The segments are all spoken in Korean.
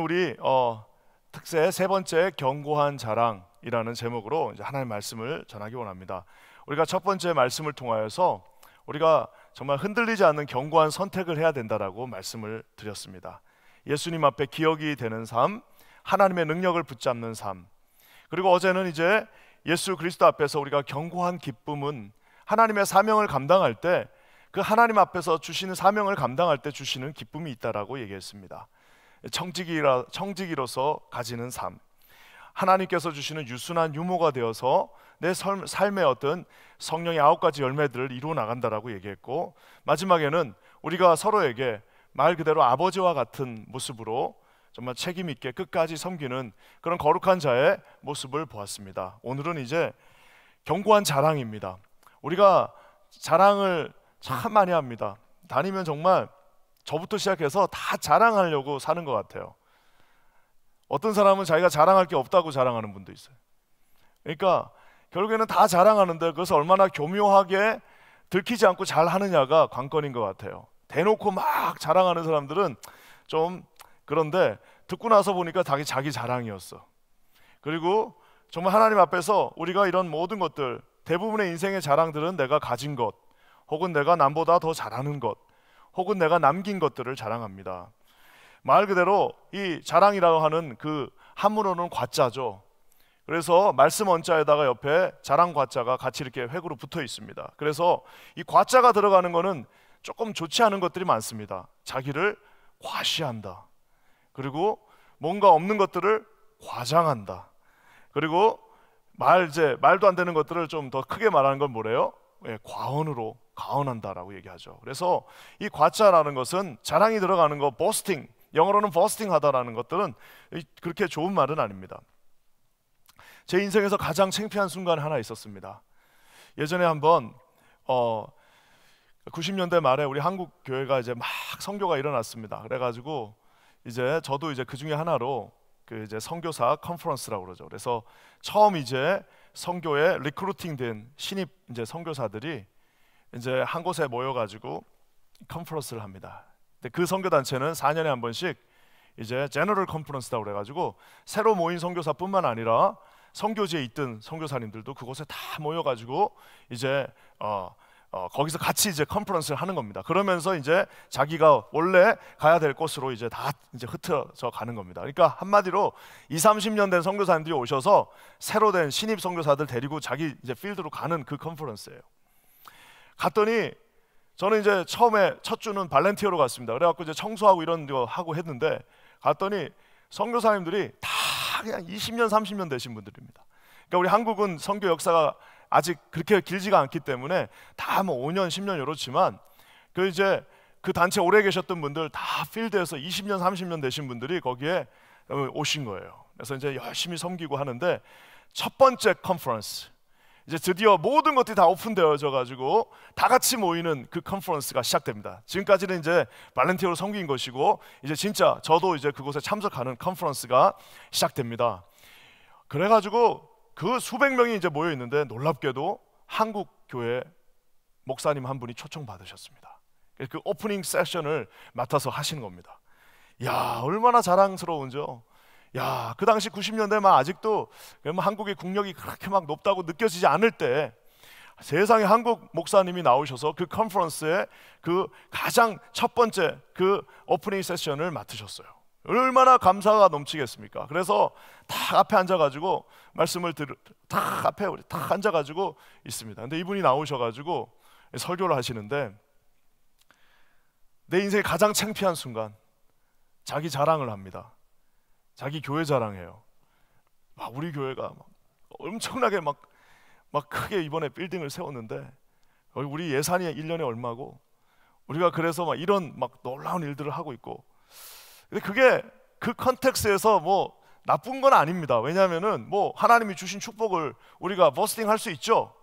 우리 특세 세 번째 견고한 자랑이라는 제목으로 이제 하나님의 말씀을 전하기 원합니다. 우리가 첫 번째 말씀을 통하여서 우리가 정말 흔들리지 않는 견고한 선택을 해야 된다라고 말씀을 드렸습니다. 예수님 앞에 기억이 되는 삶, 하나님의 능력을 붙잡는 삶, 그리고 어제는 이제 예수 그리스도 앞에서 우리가 견고한 기쁨은 하나님의 사명을 감당할 때, 그 하나님 앞에서 주시는 사명을 감당할 때 주시는 기쁨이 있다라고 얘기했습니다. 청지기로서 가지는 삶, 하나님께서 주시는 유순한 유모가 되어서 내 삶의 어떤 성령의 9가지 열매들을 이루어 나간다라고 얘기했고, 마지막에는 우리가 서로에게 말 그대로 아버지와 같은 모습으로 정말 책임 있게 끝까지 섬기는 그런 거룩한 자의 모습을 보았습니다. 오늘은 이제 견고한 자랑입니다. 우리가 자랑을 참 많이 합니다. 다니면 정말 저부터 시작해서 다 자랑하려고 사는 것 같아요. 어떤 사람은 자기가 자랑할 게 없다고 자랑하는 분도 있어요. 그러니까 결국에는 다 자랑하는데 그것을 얼마나 교묘하게 들키지 않고 잘 하느냐가 관건인 것 같아요. 대놓고 막 자랑하는 사람들은 좀 그런데 듣고 나서 보니까 자기 자랑이었어. 그리고 정말 하나님 앞에서 우리가 이런 모든 것들, 대부분의 인생의 자랑들은 내가 가진 것, 혹은 내가 남보다 더 잘하는 것, 혹은 내가 남긴 것들을 자랑합니다. 말 그대로 이 자랑이라고 하는 그 한문어는 과자죠. 그래서 말씀 원자에다가 옆에 자랑 과자가 같이 이렇게 획으로 붙어 있습니다. 그래서 이 과자가 들어가는 거는 조금 좋지 않은 것들이 많습니다. 자기를 과시한다, 그리고 뭔가 없는 것들을 과장한다, 그리고 말도 안 되는 것들을 좀 더 크게 말하는 건 뭐래요? 과언으로 가언한다라고 얘기하죠. 그래서 이 과자라는 것은 자랑이 들어가는 거, boasting, 영어로는 boasting하다라는 것들은 그렇게 좋은 말은 아닙니다. 제 인생에서 가장 창피한 순간이 하나 있었습니다. 예전에 한번 90년대 말에 우리 한국 교회가 이제 막 선교가 일어났습니다. 그래가지고 이제 저도 이제 그 중에 하나로 그 이제 선교사 컨퍼런스라고 그러죠. 그래서 처음 이제 선교에 리크루팅된 신입 이제 선교사들이 이제 한 곳에 모여가지고 컨퍼런스를 합니다. 근데 그 선교 단체는 4년에 한 번씩 이제 제너럴 컨퍼런스라고 그래가지고 새로 모인 선교사뿐만 아니라 선교지에 있던 선교사님들도 그곳에 다 모여가지고 이제 거기서 같이 이제 컨퍼런스를 하는 겁니다. 그러면서 이제 자기가 원래 가야 될 곳으로 이제 다 이제 흩어져 가는 겁니다. 그러니까 한마디로 20-30년 된 선교사님들이 오셔서 새로 된 신입 선교사들 데리고 자기 이제 필드로 가는 그 컨퍼런스예요. 갔더니 저는 이제 처음에 첫 주는 발렌티어로 갔습니다. 그래갖고 이제 청소하고 이런 거 하고 했는데 갔더니 선교사님들이 다 그냥 20년, 30년 되신 분들입니다. 그러니까 우리 한국은 선교 역사가 아직 그렇게 길지가 않기 때문에 다 뭐 5년, 10년 이렇지만 그 이제 그 단체 오래 계셨던 분들 다 필드에서 20년, 30년 되신 분들이 거기에 오신 거예요. 그래서 이제 열심히 섬기고 하는데 첫 번째 컨퍼런스, 이제 드디어 모든 것들이 다 오픈되어져 가지고 다 같이 모이는 그 컨퍼런스가 시작됩니다. 지금까지는 이제 발렌티어로 섬긴 것이고 이제 진짜 저도 이제 그곳에 참석하는 컨퍼런스가 시작됩니다. 그래가지고 그 수백 명이 이제 모여 있는데 놀랍게도 한국 교회 목사님 한 분이 초청 받으셨습니다. 그 오프닝 세션을 맡아서 하시는 겁니다. 야, 얼마나 자랑스러운지요. 야, 그 당시 90년대만 아직도 한국의 국력이 그렇게 막 높다고 느껴지지 않을 때 세상에 한국 목사님이 나오셔서 그 컨퍼런스에 그 가장 첫 번째 그 오프닝 세션을 맡으셨어요. 얼마나 감사가 넘치겠습니까? 그래서 다 앞에 앉아가지고 말씀을 다 앞에 우리 다 앉아가지고 있습니다. 근데 이분이 나오셔가지고 설교를 하시는데 내 인생의 가장 창피한 순간 자기 자랑을 합니다. 자기 교회 자랑해요. 막 우리 교회가 막 엄청나게 막 크게 이번에 빌딩을 세웠는데 우리 예산이 1년에 얼마고 우리가 그래서 막 이런 막 놀라운 일들을 하고 있고, 근데 그게 그 컨텍스트에서 뭐 나쁜 건 아닙니다. 왜냐하면은 뭐 하나님이 주신 축복을 우리가 버스팅 할 수 있죠.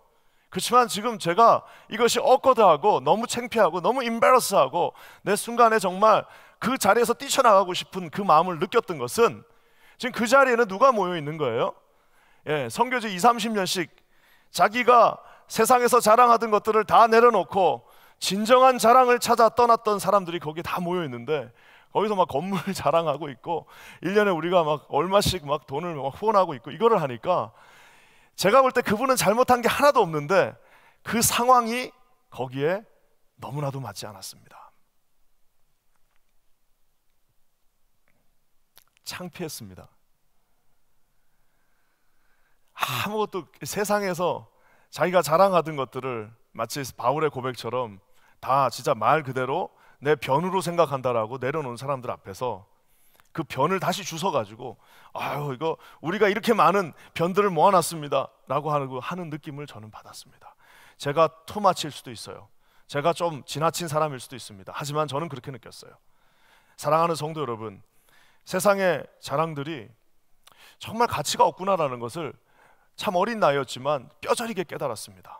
그렇지만 지금 제가 이것이 awkward하고 너무 창피하고 너무 embarrass하고 내 순간에 정말 그 자리에서 뛰쳐나가고 싶은 그 마음을 느꼈던 것은 지금 그 자리에는 누가 모여 있는 거예요? 선교지 20-30년씩 자기가 세상에서 자랑하던 것들을 다 내려놓고 진정한 자랑을 찾아 떠났던 사람들이 거기에 다 모여 있는데 거기서 막 건물 자랑하고 있고 1년에 우리가 막 얼마씩 막 돈을 막 후원하고 있고 이거를 하니까 제가 볼 때 그분은 잘못한 게 하나도 없는데 그 상황이 거기에 너무나도 맞지 않았습니다. 창피했습니다. 아무것도 세상에서 자기가 자랑하던 것들을 마치 바울의 고백처럼 다 진짜 말 그대로 내 변으로 생각한다라고 내려놓은 사람들 앞에서 그 변을 다시 주워가지고 아유 이거 우리가 이렇게 많은 변들을 모아놨습니다 라고 하는 느낌을 저는 받았습니다. 제가 투마치일 수도 있어요. 제가 좀 지나친 사람일 수도 있습니다. 하지만 저는 그렇게 느꼈어요. 사랑하는 성도 여러분, 세상의 자랑들이 정말 가치가 없구나라는 것을 참 어린 나이였지만 뼈저리게 깨달았습니다.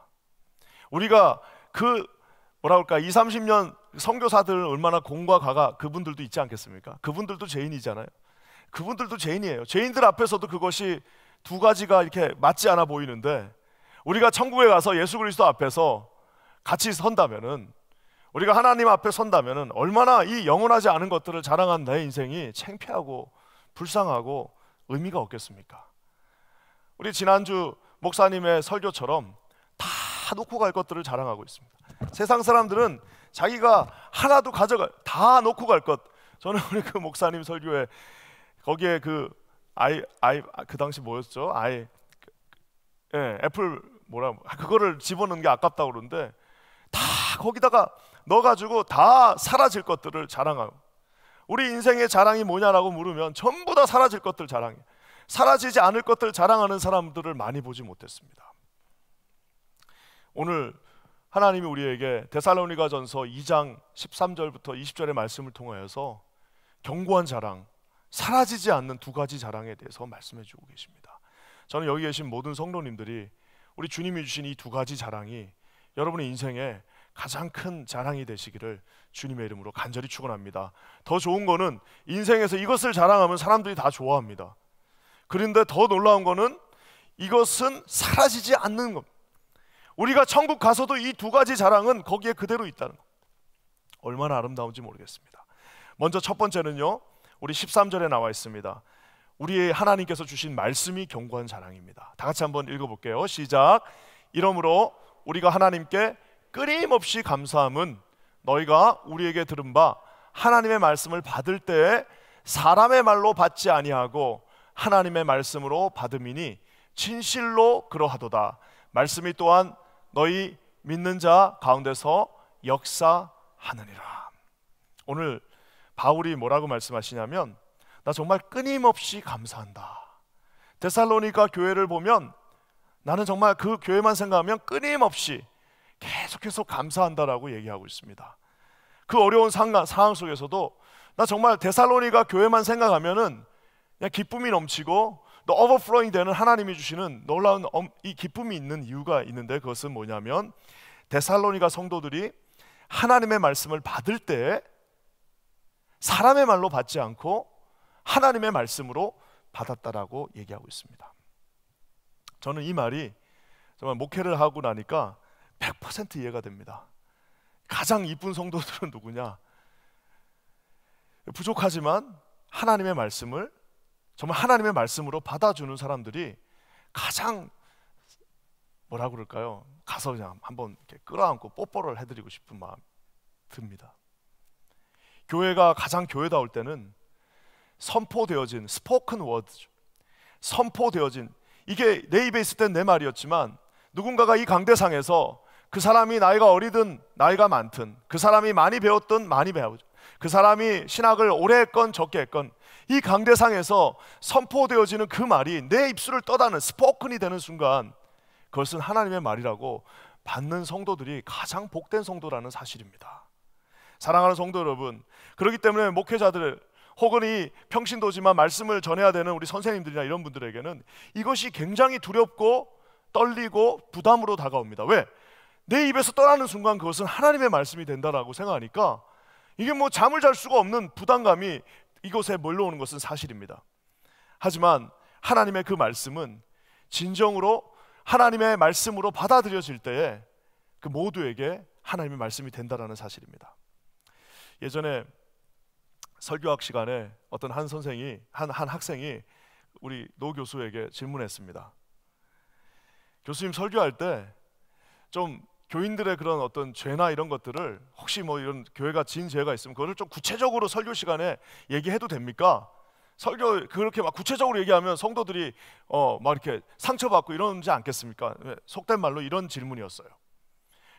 우리가 그 뭐라 그럴까 20, 30년 선교사들 얼마나 공과 가가 그분들도 있지 않겠습니까? 그분들도 죄인이잖아요. 그분들도 죄인이에요. 죄인들 앞에서도 그것이 두 가지가 이렇게 맞지 않아 보이는데 우리가 천국에 가서 예수 그리스도 앞에서 같이 선다면은 우리가 하나님 앞에 선다면은 얼마나 이 영원하지 않은 것들을 자랑한 내 인생이 창피하고 불쌍하고 의미가 없겠습니까? 우리 지난주 목사님의 설교처럼 다 놓고 갈 것들을 자랑하고 있습니다. 세상 사람들은 자기가 하나도 다 놓고 갈 것. 저는 우리 그 목사님 설교에 거기에 그 당시 뭐였죠? 애플 그거를 집어넣는 게 아깝다고 그러는데 다 거기다가 넣어가지고 다 사라질 것들을 자랑하고 우리 인생의 자랑이 뭐냐라고 물으면 전부 다 사라질 것들 자랑해. 사라지지 않을 것들 자랑하는 사람들을 많이 보지 못했습니다. 오늘 하나님이 우리에게 데살로니가전서 2장 13절부터 20절의 말씀을 통하여서 견고한 자랑, 사라지지 않는 두 가지 자랑에 대해서 말씀해 주고 계십니다. 저는 여기 계신 모든 성도님들이 우리 주님이 주신 이 두 가지 자랑이 여러분의 인생에 가장 큰 자랑이 되시기를 주님의 이름으로 간절히 축원합니다. 더 좋은 거는 인생에서 이것을 자랑하면 사람들이 다 좋아합니다. 그런데 더 놀라운 거는 이것은 사라지지 않는 것. 우리가 천국 가서도 이 두 가지 자랑은 거기에 그대로 있다는 것. 얼마나 아름다운지 모르겠습니다. 먼저 첫 번째는요, 우리 13절에 나와 있습니다. 우리의 하나님께서 주신 말씀이 견고한 자랑입니다. 다 같이 한번 읽어볼게요. 시작. 이러므로 우리가 하나님께 끊임없이 감사함은 너희가 우리에게 들은 바 하나님의 말씀을 받을 때에 사람의 말로 받지 아니하고 하나님의 말씀으로 받음이니 진실로 그러하도다. 말씀이 또한 너희 믿는 자 가운데서 역사하느니라. 오늘 바울이 뭐라고 말씀하시냐면 나 정말 끊임없이 감사한다. 데살로니가 교회를 보면 나는 정말 그 교회만 생각하면 끊임없이 계속해서 감사한다라고 얘기하고 있습니다. 그 어려운 상황 속에서도 나 정말 데살로니가 교회만 생각하면은 그냥 기쁨이 넘치고 또 오버플로잉 되는 하나님이 주시는 놀라운 이 기쁨이 있는 이유가 있는데 그것은 뭐냐면 데살로니가 성도들이 하나님의 말씀을 받을 때 사람의 말로 받지 않고 하나님의 말씀으로 받았다라고 얘기하고 있습니다. 저는 이 말이 정말 목회를 하고 나니까 100% 이해가 됩니다. 가장 이쁜 성도들은 누구냐? 부족하지만 하나님의 말씀을 정말 하나님의 말씀으로 받아주는 사람들이 가장 뭐라 그럴까요? 가서 그냥 한번 이렇게 끌어안고 뽀뽀를 해드리고 싶은 마음 듭니다. 교회가 가장 교회다울 때는 선포되어진 스포큰 워드죠. 선포되어진 이게 내 입에 있을 땐 내 말이었지만 누군가가 이 강대상에서 그 사람이 나이가 어리든 나이가 많든 그 사람이 많이 배웠든 많이 배우죠. 그 사람이 신학을 오래 했건 적게 했건 이 강대상에서 선포되어지는 그 말이 내 입술을 떠다는 스포큰이 되는 순간 그것은 하나님의 말이라고 받는 성도들이 가장 복된 성도라는 사실입니다. 사랑하는 성도 여러분, 그렇기 때문에 목회자들 혹은 이 평신도지만 말씀을 전해야 되는 우리 선생님들이나 이런 분들에게는 이것이 굉장히 두렵고 떨리고 부담으로 다가옵니다. 왜? 내 입에서 떠나는 순간 그것은 하나님의 말씀이 된다라고 생각하니까 이게 뭐 잠을 잘 수가 없는 부담감이 이곳에 몰려오는 것은 사실입니다. 하지만 하나님의 그 말씀은 진정으로 하나님의 말씀으로 받아들여질 때에 그 모두에게 하나님의 말씀이 된다라는 사실입니다. 예전에 설교학 시간에 어떤 한 선생이 한 학생이 우리 노 교수에게 질문했습니다. 교수님, 설교할 때 좀 교인들의 그런 어떤 죄나 이런 것들을 혹시 뭐 이런 교회가 지은 죄가 있으면 그거를 좀 구체적으로 설교 시간에 얘기해도 됩니까? 설교 그렇게 막 구체적으로 얘기하면 성도들이 막 이렇게 상처받고 이러지 않겠습니까? 속된 말로 이런 질문이었어요.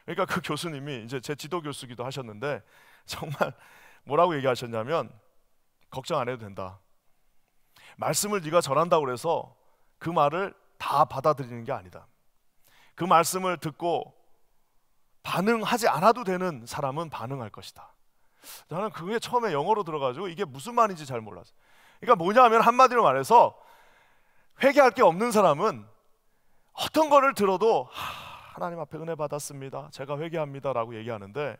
그러니까 그 교수님이 이제 제 지도 교수기도 하셨는데 정말 뭐라고 얘기하셨냐면, 걱정 안 해도 된다. 말씀을 네가 전한다고 해서 그 말을 다 받아들이는 게 아니다. 그 말씀을 듣고 반응하지 않아도 되는 사람은 반응할 것이다. 저는 그게 처음에 영어로 들어가지고 이게 무슨 말인지 잘 몰랐어요. 그러니까 뭐냐면 한마디로 말해서 회개할 게 없는 사람은 어떤 거를 들어도 하나님 앞에 은혜 받았습니다, 제가 회개합니다 라고 얘기하는데,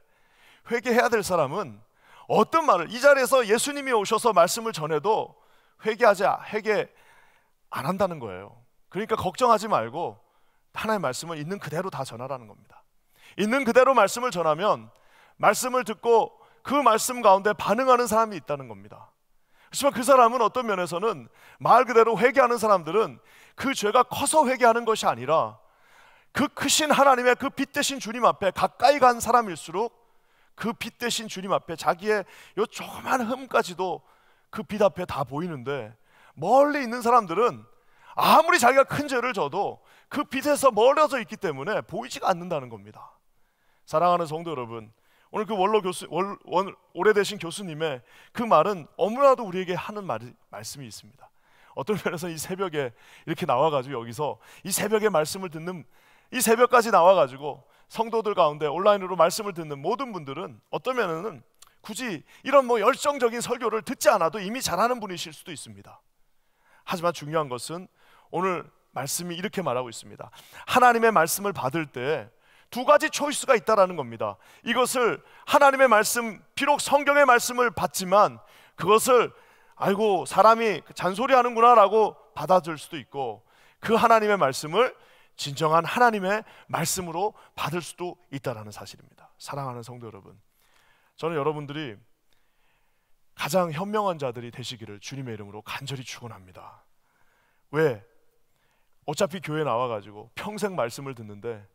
회개해야 될 사람은 어떤 말을, 이 자리에서 예수님이 오셔서 말씀을 전해도 회개 안 한다는 거예요. 그러니까 걱정하지 말고 하나님의 말씀을 있는 그대로 다 전하라는 겁니다. 있는 그대로 말씀을 전하면 말씀을 듣고 그 말씀 가운데 반응하는 사람이 있다는 겁니다. 그렇지만 그 사람은 어떤 면에서는 말 그대로 회개하는 사람들은 그 죄가 커서 회개하는 것이 아니라 그 크신 하나님의 그 빛 대신 주님 앞에 가까이 간 사람일수록 그 빛 대신 주님 앞에 자기의 요 조그만 흠까지도 그 빛 앞에 다 보이는데, 멀리 있는 사람들은 아무리 자기가 큰 죄를 져도 그 빛에서 멀어져 있기 때문에 보이지가 않는다는 겁니다. 사랑하는 성도 여러분, 오늘 그 오래되신 교수님의 그 말은 너무나도 우리에게 하는 말씀이 있습니다. 어떤 면에서 이 새벽에 이렇게 나와가지고 여기서 이 새벽에 말씀을 듣는, 이 새벽까지 나와가지고 성도들 가운데 온라인으로 말씀을 듣는 모든 분들은 어떤 면에는 굳이 이런 뭐 열정적인 설교를 듣지 않아도 이미 잘하는 분이실 수도 있습니다. 하지만 중요한 것은 오늘 말씀이 이렇게 말하고 있습니다. 하나님의 말씀을 받을 때 두 가지 초이스가 있다라는 겁니다. 이것을 하나님의 말씀, 비록 성경의 말씀을 받지만 그것을 아이고 사람이 잔소리하는구나 라고 받아들일 수도 있고, 그 하나님의 말씀을 진정한 하나님의 말씀으로 받을 수도 있다는 사실입니다. 사랑하는 성도 여러분, 저는 여러분들이 가장 현명한 자들이 되시기를 주님의 이름으로 간절히 축원합니다. 왜? 어차피 교회 나와가지고 평생 말씀을 듣는데,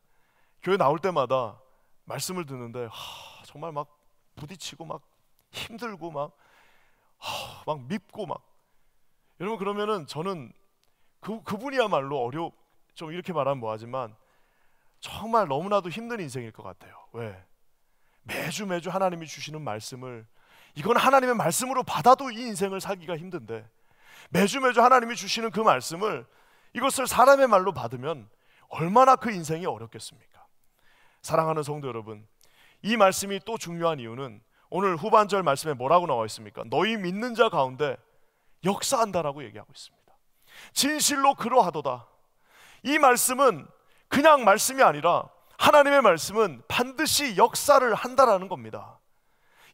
교회 나올 때마다 말씀을 듣는데 정말 막 부딪히고 막 힘들고 막 밉고 막, 여러분 그러면은 저는 그분이야말로 좀 이렇게 말하면 뭐하지만 정말 너무나도 힘든 인생일 것 같아요. 왜? 매주 하나님이 주시는 말씀을, 이건 하나님의 말씀으로 받아도 이 인생을 살기가 힘든데, 매주 하나님이 주시는 그 말씀을, 이것을 사람의 말로 받으면 얼마나 그 인생이 어렵겠습니까? 사랑하는 성도 여러분, 이 말씀이 또 중요한 이유는 오늘 후반절 말씀에 뭐라고 나와 있습니까? 너희 믿는 자 가운데 역사한다라고 얘기하고 있습니다. 진실로 그러하도다. 이 말씀은 그냥 말씀이 아니라 하나님의 말씀은 반드시 역사를 한다라는 겁니다.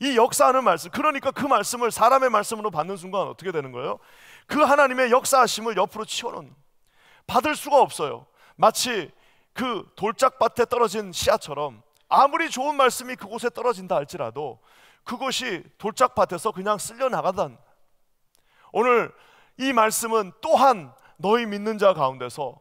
이 역사하는 말씀, 그러니까 그 말씀을 사람의 말씀으로 받는 순간 어떻게 되는 거예요? 그 하나님의 역사하심을 옆으로 치워놓는, 받을 수가 없어요. 마치 그 돌짝밭에 떨어진 씨앗처럼 아무리 좋은 말씀이 그곳에 떨어진다 할지라도 그것이 돌짝밭에서 그냥 쓸려 나가단, 오늘 이 말씀은 또한 너희 믿는 자 가운데서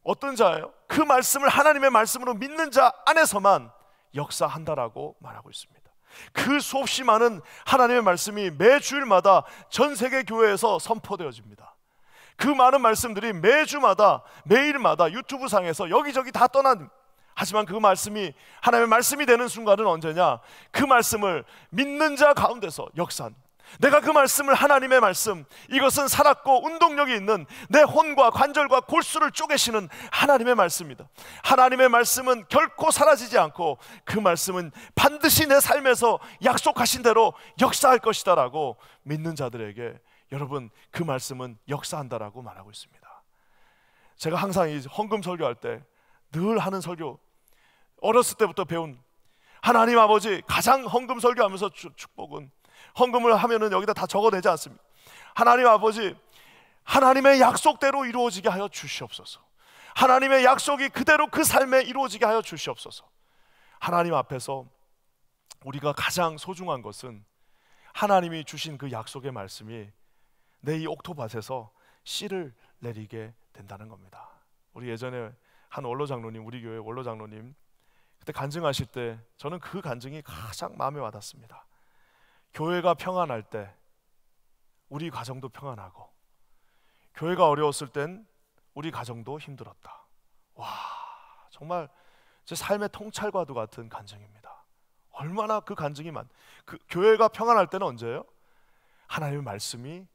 어떤 자예요? 그 말씀을 하나님의 말씀으로 믿는 자 안에서만 역사한다라고 말하고 있습니다. 그 수없이 많은 하나님의 말씀이 매 주일마다 전 세계 교회에서 선포되어집니다. 그 많은 말씀들이 매주마다 매일마다 유튜브 상에서 여기저기 다 하지만 그 말씀이 하나님의 말씀이 되는 순간은 언제냐? 그 말씀을 믿는 자 가운데서 역사한, 내가 그 말씀을, 하나님의 말씀, 이것은 살았고 운동력이 있는 내 혼과 관절과 골수를 쪼개시는 하나님의 말씀이다. 하나님의 말씀은 결코 사라지지 않고 그 말씀은 반드시 내 삶에서 약속하신 대로 역사할 것이다 라고 믿는 자들에게, 여러분 그 말씀은 역사한다라고 말하고 있습니다. 제가 항상 이 헌금 설교할 때 늘 하는 설교, 어렸을 때부터 배운 하나님 아버지, 가장 헌금 설교하면서 축복은, 헌금을 하면은 여기다 다 적어내지 않습니까? 하나님 아버지, 하나님의 약속대로 이루어지게 하여 주시옵소서. 하나님의 약속이 그대로 그 삶에 이루어지게 하여 주시옵소서. 하나님 앞에서 우리가 가장 소중한 것은 하나님이 주신 그 약속의 말씀이 내 이 옥토밭에서 씨를 내리게 된다는 겁니다. 우리 예전에 한 원로 장로님, 우리 교회 원로 장로님 그때 간증하실 때 저는 그 간증이 가장 마음에 와닿습니다. 교회가 평안할 때 우리 가정도 평안하고, 교회가 어려웠을 땐 우리 가정도 힘들었다. 와, 정말 제 삶의 통찰과도 같은 간증입니다. 얼마나 그 간증이 그 교회가 평안할 때는 언제예요? 하나님의 말씀이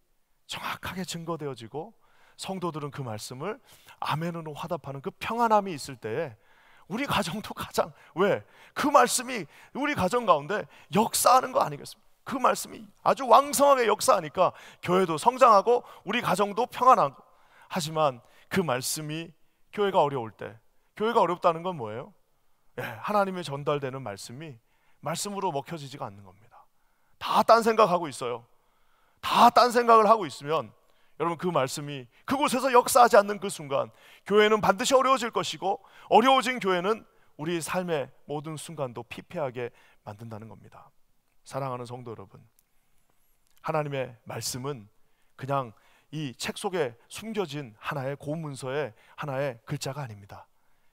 정확하게 증거되어지고 성도들은 그 말씀을 아멘으로 화답하는 그 평안함이 있을 때에 우리 가정도 가장, 왜? 그 말씀이 우리 가정 가운데 역사하는 거 아니겠습니까? 그 말씀이 아주 왕성하게 역사하니까 교회도 성장하고 우리 가정도 평안하고. 하지만 그 말씀이 교회가 어려울 때, 교회가 어렵다는 건 뭐예요? 하나님의 전달되는 말씀이 말씀으로 먹혀지지가 않는 겁니다. 다 딴 생각하고 있어요. 다 딴 생각을 하고 있으면 여러분, 그 말씀이 그곳에서 역사하지 않는 그 순간 교회는 반드시 어려워질 것이고, 어려워진 교회는 우리 삶의 모든 순간도 피폐하게 만든다는 겁니다. 사랑하는 성도 여러분, 하나님의 말씀은 그냥 이 책 속에 숨겨진 하나의 고문서의 하나의 글자가 아닙니다.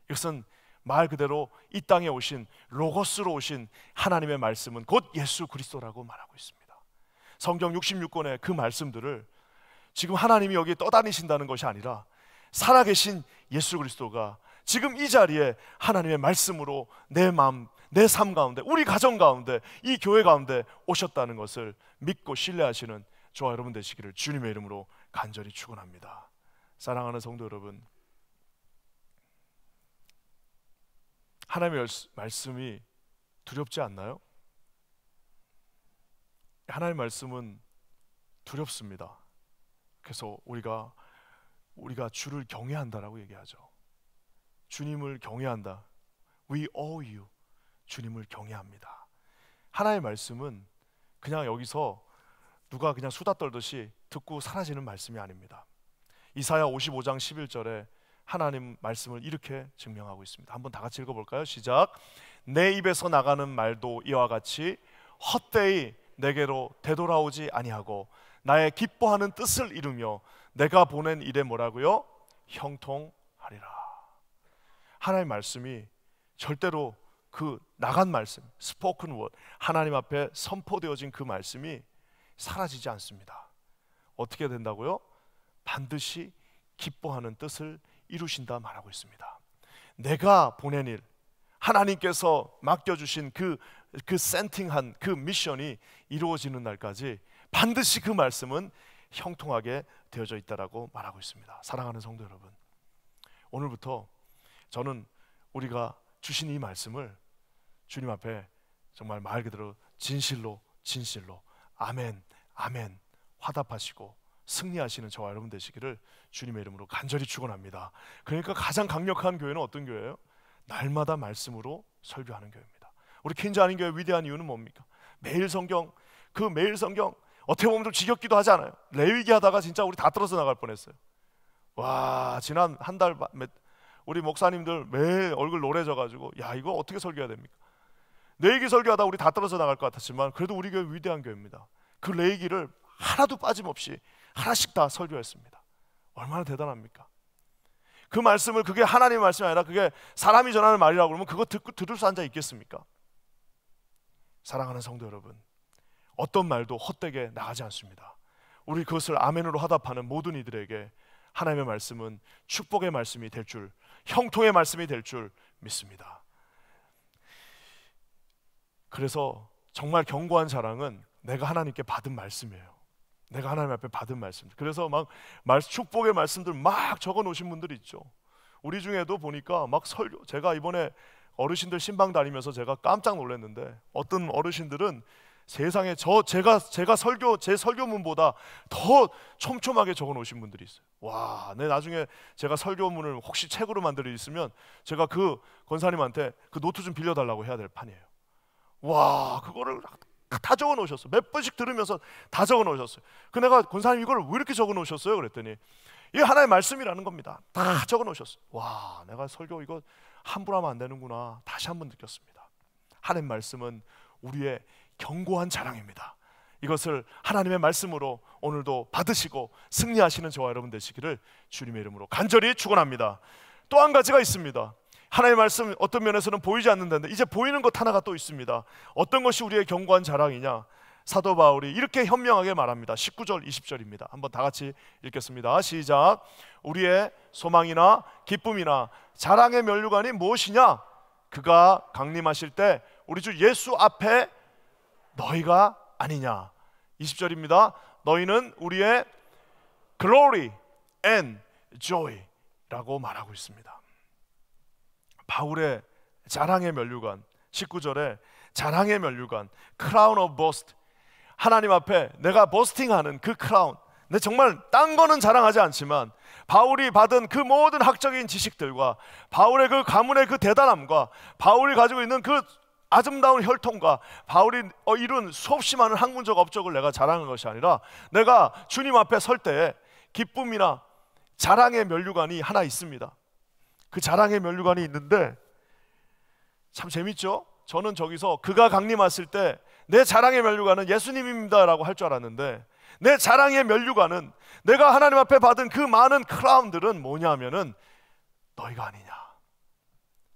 이것은 말 그대로 이 땅에 오신 로고스로 오신 하나님의 말씀은 곧 예수 그리스도라고 말하고 있습니다. 성경 66권의 그 말씀들을 지금 하나님이 여기에 떠다니신다는 것이 아니라 살아계신 예수 그리스도가 지금 이 자리에 하나님의 말씀으로 내 마음, 내 삶 가운데, 우리 가정 가운데, 이 교회 가운데 오셨다는 것을 믿고 신뢰하시는 저와 여러분 되시기를 주님의 이름으로 간절히 축원합니다. 사랑하는 성도 여러분, 하나님의 말씀이 두렵지 않나요? 하나님의 말씀은 두렵습니다. 그래서 우리가 주를 경외한다라고 얘기하죠. 주님을 경외한다. We owe you. 주님을 경외합니다. 하나님의 말씀은 그냥 여기서 누가 그냥 수다 떨듯이 듣고 사라지는 말씀이 아닙니다. 이사야 55장 11절에 하나님 말씀을 이렇게 증명하고 있습니다. 한번 다 같이 읽어볼까요? 시작. 내 입에서 나가는 말도 이와 같이 헛되이 내게로 되돌아오지 아니하고 나의 기뻐하는 뜻을 이루며 내가 보낸 일에 뭐라고요? 형통하리라. 하나님의 말씀이 절대로 그 나간 말씀, 스포큰 워드, 하나님 앞에 선포되어진 그 말씀이 사라지지 않습니다. 어떻게 된다고요? 반드시 기뻐하는 뜻을 이루신다 말하고 있습니다. 내가 보낸 일, 하나님께서 맡겨주신 그 센팅한 그 미션이 이루어지는 날까지 반드시 그 말씀은 형통하게 되어져 있다라고 말하고 있습니다. 사랑하는 성도 여러분, 오늘부터 저는 우리가 주신 이 말씀을 주님 앞에 정말 말 그대로 진실로 아멘 아멘 화답하시고 승리하시는 저와 여러분 되시기를 주님의 이름으로 간절히 축원합니다. 그러니까 가장 강력한 교회는 어떤 교회예요? 날마다 말씀으로 설교하는 교회입니다. 우리 퀸즈 아닌 교회 위대한 이유는 뭡니까? 매일 성경, 그 매일 성경 어떻게 보면 좀 지겹기도 하잖아요. 레위기 하다가 진짜 우리 다 떨어져 나갈 뻔했어요. 와, 지난 한 달 우리 목사님들 매일 얼굴 노래져가지고 야, 이거 어떻게 설교해야 됩니까? 레위기 설교하다 우리 다 떨어져 나갈 것 같았지만 그래도 우리 교회 위대한 교회입니다. 그 레위기를 하나도 빠짐없이 하나씩 다 설교했습니다. 얼마나 대단합니까? 그 말씀을, 그게 하나님의 말씀이 아니라 그게 사람이 전하는 말이라고 그러면 그거 듣고 들을 수 앉아 있겠습니까? 사랑하는 성도 여러분, 어떤 말도 헛되게 나가지 않습니다. 우리 그것을 아멘으로 화답하는 모든 이들에게 하나님의 말씀은 축복의 말씀이 될 줄, 형통의 말씀이 될 줄 믿습니다. 그래서 정말 견고한 자랑은 내가 하나님께 받은 말씀이에요. 내가 하나님 앞에 받은 말씀. 그래서 막 축복의 말씀들 막 적어 놓으신 분들이 있죠. 우리 중에도 보니까 막 설교, 제가 이번에 어르신들 신방 다니면서 제가 깜짝 놀랐는데 어떤 어르신들은 세상에 제가 제 설교문보다 더 촘촘하게 적어 놓으신 분들이 있어요. 와, 내 나중에 제가 설교문을 혹시 책으로 만들 일 있으면 제가 그 권사님한테 그 노트 좀 빌려달라고 해야 될 판이에요. 와, 그거를 다 적어 놓으셨어요. 몇 번씩 들으면서 다 적어 놓으셨어요. 그 내가 권사님 이걸 왜 이렇게 적어 놓으셨어요? 그랬더니 이게 하나의 말씀이라는 겁니다. 다 적어 놓으셨어요. 와, 내가 설교 이거 함부로 하면 안 되는구나. 다시 한번 느꼈습니다. 하나님 말씀은 우리의 견고한 자랑입니다. 이것을 하나님의 말씀으로 오늘도 받으시고 승리하시는 저와 여러분 되시기를 주님의 이름으로 간절히 축원합니다. 또 한 가지가 있습니다. 하나님의 말씀 어떤 면에서는 보이지 않는다는데 이제 보이는 것 하나가 또 있습니다. 어떤 것이 우리의 견고한 자랑이냐? 사도 바울이 이렇게 현명하게 말합니다. 19절 20절입니다. 한번 다 같이 읽겠습니다. 시작. 우리의 소망이나 기쁨이나 자랑의 면류관이 무엇이냐? 그가 강림하실 때 우리 주 예수 앞에 너희가 아니냐. 20절입니다. 너희는 우리의 glory and joy 라고 말하고 있습니다. 바울의 자랑의 면류관, 19절에 자랑의 면류관, crown of boast, 하나님 앞에 내가 보스팅하는 그 크라운, 내 정말 딴 거는 자랑하지 않지만 바울이 받은 그 모든 학적인 지식들과 바울의 그 가문의 그 대단함과 바울이 가지고 있는 그 아름다운 혈통과 바울이 이룬 수없이 많은 학문적 업적을 내가 자랑한 것이 아니라 내가 주님 앞에 설 때에 기쁨이나 자랑의 면류관이 하나 있습니다. 그 자랑의 면류관이 있는데 참 재밌죠? 저는 저기서 그가 강림했을 때 내 자랑의 면류관은 예수님입니다 라고 할 줄 알았는데 내 자랑의 면류관은 내가 하나님 앞에 받은 그 많은 크라운들은 뭐냐면은 너희가 아니냐,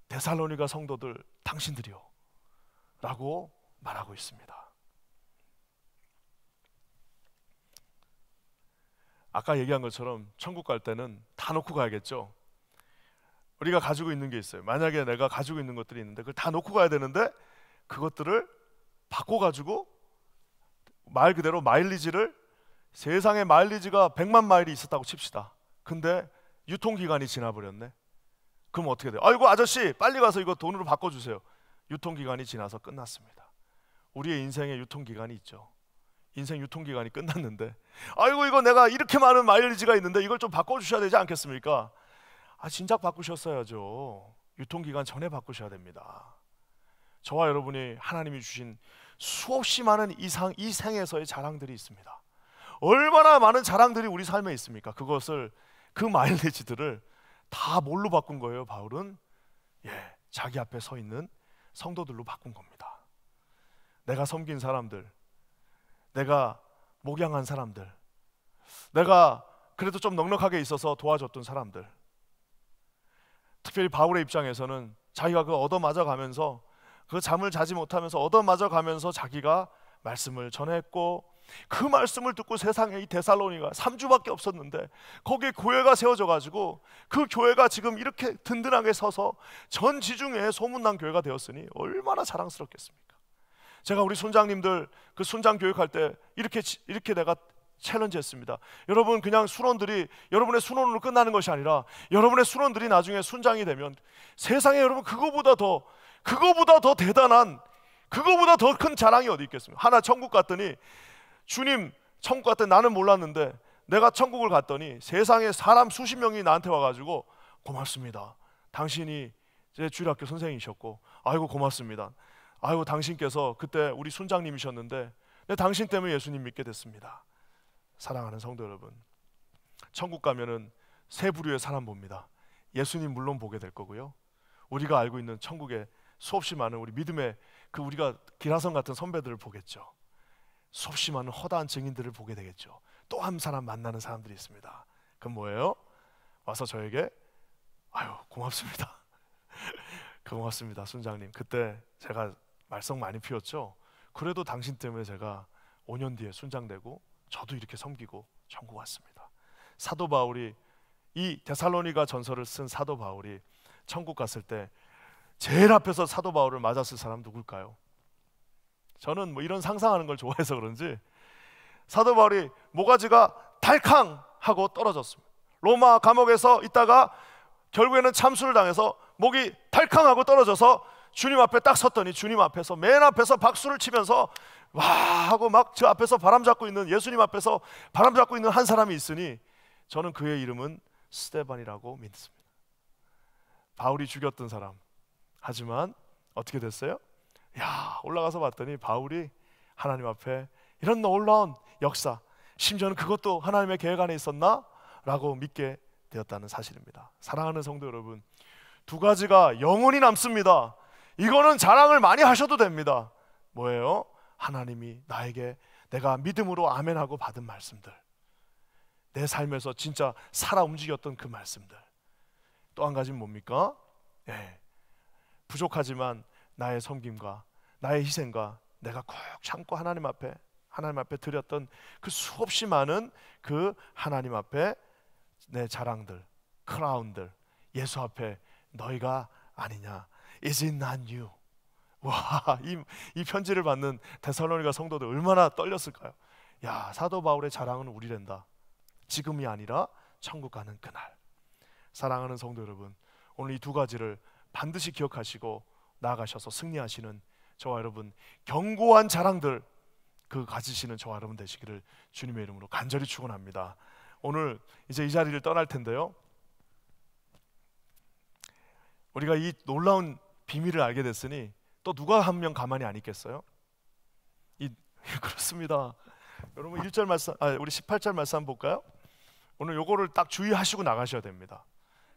데살로니가 성도들 당신들이요 라고 말하고 있습니다. 아까 얘기한 것처럼 천국 갈 때는 다 놓고 가야겠죠. 우리가 가지고 있는 게 있어요. 만약에 내가 가지고 있는 것들이 있는데 그걸 다 놓고 가야 되는데 그것들을 바꿔가지고 말 그대로 마일리지를, 세상에 마일리지가 100만 마일이 있었다고 칩시다. 근데 유통기간이 지나버렸네. 그럼 어떻게 돼요? 아이고 아저씨 빨리 가서 이거 돈으로 바꿔주세요. 유통기간이 지나서 끝났습니다. 우리의 인생의 유통기간이 있죠. 인생 유통기간이 끝났는데 아이고 이거 내가 이렇게 많은 마일리지가 있는데 이걸 좀 바꿔주셔야 되지 않겠습니까? 진작 바꾸셨어야죠. 유통기간 전에 바꾸셔야 됩니다. 저와 여러분이 하나님이 주신 수없이 많은 이 생에서의 자랑들이 있습니다. 얼마나 많은 자랑들이 우리 삶에 있습니까? 그것을, 그 마일리지들을 다 뭘로 바꾼 거예요? 바울은 자기 앞에 서 있는 성도들로 바꾼 겁니다. 내가 섬긴 사람들, 내가 목양한 사람들, 내가 그래도 좀 넉넉하게 있어서 도와줬던 사람들, 특별히 바울의 입장에서는 자기가 그 얻어맞아 가면서 그 잠을 자지 못하면서 얻어맞아 가면서 자기가 말씀을 전했고 그 말씀을 듣고 세상에 이 데살로니가 3주밖에 없었는데 거기에 교회가 세워져 가지고 그 교회가 지금 이렇게 든든하게 서서 전 지중해에 소문난 교회가 되었으니 얼마나 자랑스럽겠습니까? 제가 우리 순장님들 그 순장 교육할 때 이렇게 내가 챌린지했습니다. 여러분 그냥 순원들이 여러분의 순원으로 끝나는 것이 아니라 여러분의 순원들이 나중에 순장이 되면 세상에 여러분 그거보다 더 대단한, 그거보다 더 큰 자랑이 어디 있겠습니까? 하나 천국 갔더니 주님 천국 갔더니 나는 몰랐는데 내가 천국을 갔더니 세상에 사람 수십 명이 나한테 와가지고 고맙습니다. 당신이 제 주일학교 선생님이셨고 아이고 고맙습니다. 아이고 당신께서 그때 우리 순장님이셨는데 당신 때문에 예수님 믿게 됐습니다. 사랑하는 성도 여러분, 천국 가면은 세 부류의 사람 봅니다. 예수님 물론 보게 될 거고요. 우리가 알고 있는 천국의 수없이 많은 우리 믿음의 그 우리가 기라성 같은 선배들을 보겠죠. 수없이 많은 허다한 증인들을 보게 되겠죠. 또 한 사람 만나는 사람들이 있습니다. 그건 뭐예요? 와서 저에게 아유 고맙습니다. 고맙습니다 순장님. 그때 제가 말썽 많이 피웠죠. 그래도 당신 때문에 제가 5년 뒤에 순장 되고 저도 이렇게 섬기고 천국 왔습니다. 사도 바울이, 이 데살로니가 전서를 쓴 사도 바울이 천국 갔을 때 제일 앞에서 사도 바울을 맞았을 사람 누굴까요? 저는 뭐 이런 상상하는 걸 좋아해서 그런지 사도 바울이 모가지가 달캉 하고 떨어졌습니다. 로마 감옥에서 있다가 결국에는 참수를 당해서 목이 달캉 하고 떨어져서 주님 앞에 딱 섰더니 주님 앞에서 맨 앞에서 박수를 치면서 와 하고 막 저 앞에서 바람 잡고 있는, 예수님 앞에서 바람 잡고 있는 한 사람이 있으니 저는 그의 이름은 스데반이라고 믿습니다. 바울이 죽였던 사람. 하지만 어떻게 됐어요? 야 올라가서 봤더니 바울이 하나님 앞에 이런 놀라운 역사, 심지어는 그것도 하나님의 계획 안에 있었나? 라고 믿게 되었다는 사실입니다. 사랑하는 성도 여러분, 두 가지가 영원히 남습니다. 이거는 자랑을 많이 하셔도 됩니다. 뭐예요? 하나님이 나에게 내가 믿음으로 아멘하고 받은 말씀들, 내 삶에서 진짜 살아 움직였던 그 말씀들. 또 한 가지는 뭡니까? 부족하지만 나의 섬김과 나의 희생과 내가 꼭 참고 하나님 앞에 드렸던 그 수없이 많은 그 하나님 앞에 내 자랑들, 크라운들, 예수 앞에 너희가 아니냐. Is it not you? 와, 이 편지를 받는 데살로니가 성도들 얼마나 떨렸을까요? 야, 사도 바울의 자랑은 우리랜다. 지금이 아니라 천국 가는 그날. 사랑하는 성도 여러분, 오늘 이 두 가지를 반드시 기억하시고 나아가셔서 승리하시는 저와 여러분, 견고한 자랑들 그 가지시는 저와 여러분 되시기를 주님의 이름으로 간절히 축원합니다. 오늘 이제 이 자리를 떠날 텐데요, 우리가 이 놀라운 비밀을 알게 됐으니 또 누가 한 명 가만히 안 있겠어요? 그렇습니다. 여러분 1절 말씀, 우리 18절 말씀 한번 볼까요? 오늘 요거를 딱 주의하시고 나가셔야 됩니다.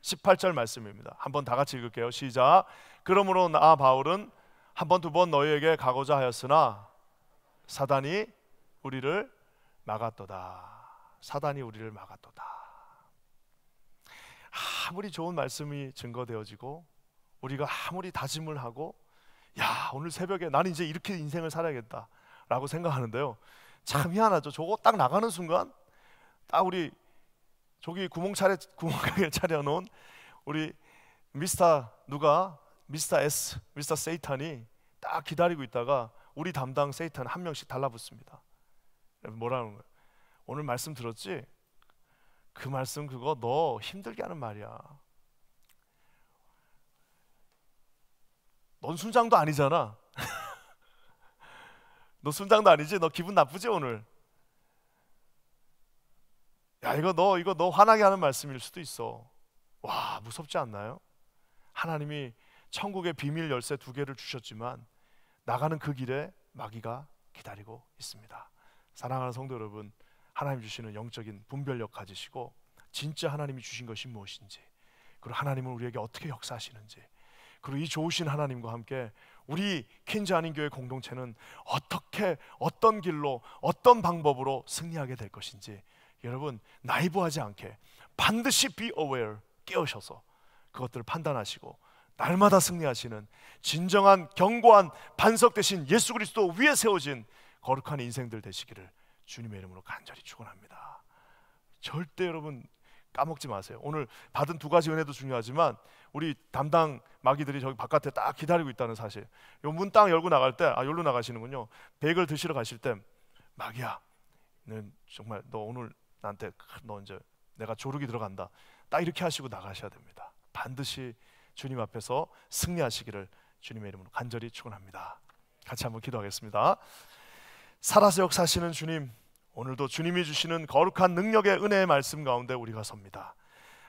18절 말씀입니다. 한번 다 같이 읽을게요. 시작. 그러므로 나 바울은 한 번 두 번 너희에게 가고자 하였으나 사단이 우리를 막았도다. 사단이 우리를 막았도다. 아무리 좋은 말씀이 증거되어지고 우리가 아무리 다짐을 하고 야, 오늘 새벽에 나는 이제 이렇게 인생을 살아야겠다 라고 생각하는데요, 참 희한하죠. 저거 딱 나가는 순간 딱 우리 저기 구멍가게 차려놓은 우리 미스터 S, 미스터 세이탄이 딱 기다리고 있다가 우리 담당 세이탄 한 명씩 달라붙습니다. 뭐라는 거예요? 오늘 말씀 들었지? 그 말씀 그거 너 힘들게 하는 말이야. 넌 순장도 아니잖아. 너 순장도 아니지? 너 기분 나쁘지 오늘? 야, 이거 너 화나게 하는 말씀일 수도 있어. 와, 무섭지 않나요? 하나님이 천국의 비밀 열쇠 2개를 주셨지만 나가는 그 길에 마귀가 기다리고 있습니다. 사랑하는 성도 여러분, 하나님 주시는 영적인 분별력 가지시고 진짜 하나님이 주신 것이 무엇인지, 그리고 하나님은 우리에게 어떻게 역사하시는지, 그리고 이 좋으신 하나님과 함께 우리 퀸즈 한인교회 공동체는 어떻게, 어떤 길로, 어떤 방법으로 승리하게 될 것인지, 여러분 나이브하지 않게 반드시 be aware, 깨우셔서 그것들을 판단하시고 날마다 승리하시는 진정한 견고한 반석 대신 예수 그리스도 위에 세워진 거룩한 인생들 되시기를 주님의 이름으로 간절히 축원합니다. 절대 여러분 까먹지 마세요. 오늘 받은 2가지 은혜도 중요하지만 우리 담당 마귀들이 저기 바깥에 딱 기다리고 있다는 사실. 요 문 딱 열고 나갈 때, 여기로 나가시는군요. 베이글 드시러 가실 때, 마귀야, 넌 정말 너 오늘 나한테 너 이제 내가 조르기 들어간다. 딱 이렇게 하시고 나가셔야 됩니다. 반드시 주님 앞에서 승리하시기를 주님의 이름으로 간절히 축원합니다. 같이 한번 기도하겠습니다. 살아서 역사하시는 주님, 오늘도 주님이 주시는 거룩한 능력의 은혜의 말씀 가운데 우리가 섭니다.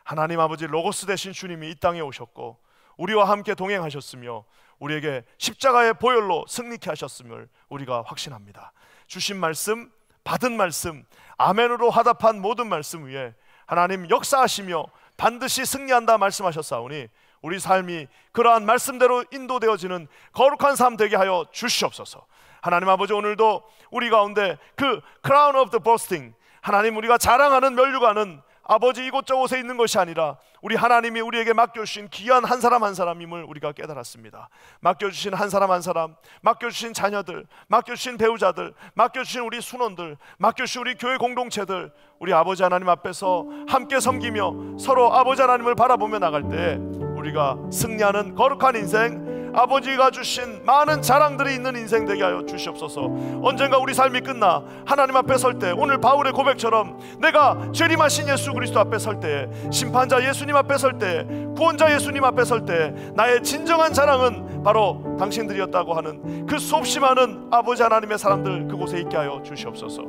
하나님 아버지, 로고스 되신 주님이 이 땅에 오셨고 우리와 함께 동행하셨으며 우리에게 십자가의 보혈로 승리케 하셨음을 우리가 확신합니다. 주신 말씀, 받은 말씀, 아멘으로 화답한 모든 말씀 위에 하나님 역사하시며 반드시 승리한다 말씀하셨사오니 우리 삶이 그러한 말씀대로 인도되어지는 거룩한 삶 되게 하여 주시옵소서. 하나님 아버지, 오늘도 우리 가운데 그 crown of the boasting, 하나님 우리가 자랑하는 면류관은 아버지 이곳저곳에 있는 것이 아니라 우리 하나님이 우리에게 맡겨주신 귀한 한 사람 한 사람임을 우리가 깨달았습니다. 맡겨주신 한 사람 한 사람, 맡겨주신 자녀들, 맡겨주신 배우자들, 맡겨주신 우리 순원들, 맡겨주신 우리 교회 공동체들, 우리 아버지 하나님 앞에서 함께 섬기며 서로 아버지 하나님을 바라보며 나갈 때 우리가 승리하는 거룩한 인생, 아버지가 주신 많은 자랑들이 있는 인생 되게 하여 주시옵소서. 언젠가 우리 삶이 끝나 하나님 앞에 설 때, 오늘 바울의 고백처럼 내가 재림하신 예수 그리스도 앞에 설 때, 심판자 예수님 앞에 설 때, 구원자 예수님 앞에 설 때 나의 진정한 자랑은 바로 당신들이었다고 하는 그 수없이 많은 아버지 하나님의 사람들 그곳에 있게 하여 주시옵소서.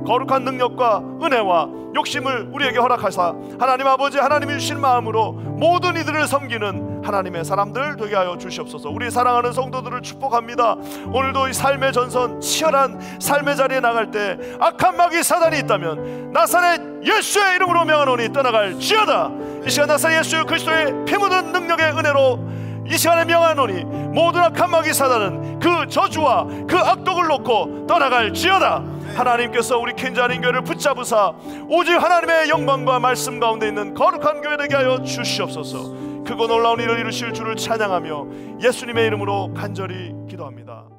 거룩한 능력과 은혜와 욕심을 우리에게 허락하사 하나님 아버지 하나님이 주신 마음으로 모든 이들을 섬기는 하나님의 사람들 되게 하여 주시옵소서. 우리 사랑하는 성도들을 축복합니다. 오늘도 이 삶의 전선, 치열한 삶의 자리에 나갈 때 악한 마귀 사단이 있다면 나사렛 예수의 이름으로 명하노니 떠나갈 지어다. 이 시간 나사렛 예수 그리스도의 피 묻은 능력의 은혜로 이 시간에 명하노니 모든 악한 마귀 사단은 그 저주와 그 악독을 놓고 떠나갈지어다. 하나님께서 우리 퀸자님 교회를 붙잡으사 오직 하나님의 영광과 말씀 가운데 있는 거룩한 교회 되게 하여 주시옵소서. 크고 놀라운 일을 이루실 주를 찬양하며 예수님의 이름으로 간절히 기도합니다.